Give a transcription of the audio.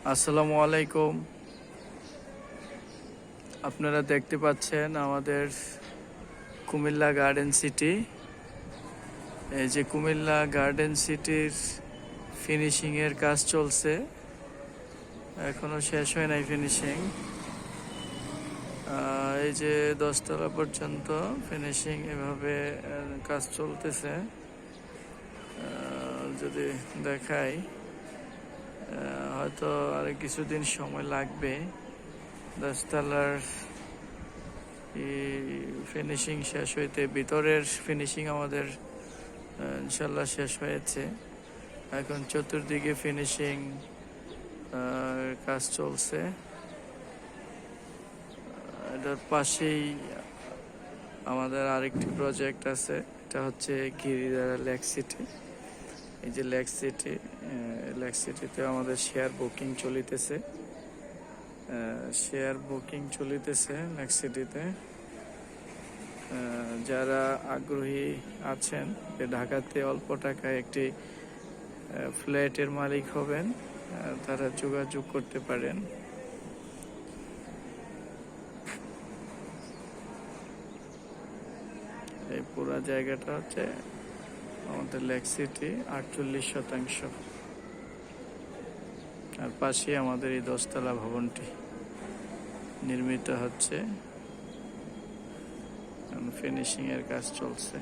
আসসালামু আলাইকুম। আপনারা দেখতে পাচ্ছেন আমাদের কুমিল্লা গার্ডেন সিটি। এই যে কুমিল্লা গার্ডেন সিটির ফিনিশিংয়ের কাজ চলছে, এখনো শেষ হয় নাই ফিনিশিং। এই যে 10 তলা পর্যন্ত ফিনিশিং এভাবে কাজ চলতেছে। যদি দেখাই, হয়তো আর কিছুদিন সময় লাগবে 10 তলার ফিনিশিং শেষ হইতে। ভিতরের ফিনিশিং আমাদের ইনশাল্লাহ শেষ হয়েছে, এখন চতুর্দিকে ফিনিশিং কাজ চলছে। এটার পাশেই আমাদের আরেকটি প্রজেক্ট আছে, এটা হচ্ছে গিরিধারা লেক সিটি। এই যে লেক সিটিতে আমাদের শেয়ার বুকিং চলিতেছে। লেক সিটিতে যারা আগ্রহী আছেন যে ঢাকাতে অল্প টাকায় একটি ফ্ল্যাটের মালিক হবেন, তারা যোগাযোগ করতে পারেন। এই পুরো জায়গাটা হচ্ছে আমাদের লেক সিটি, 48%। আর পাশে আমাদের এই 10 তলা ভবনটি নির্মিত হচ্ছে, ফিনিশিং এর কাজ চলছে।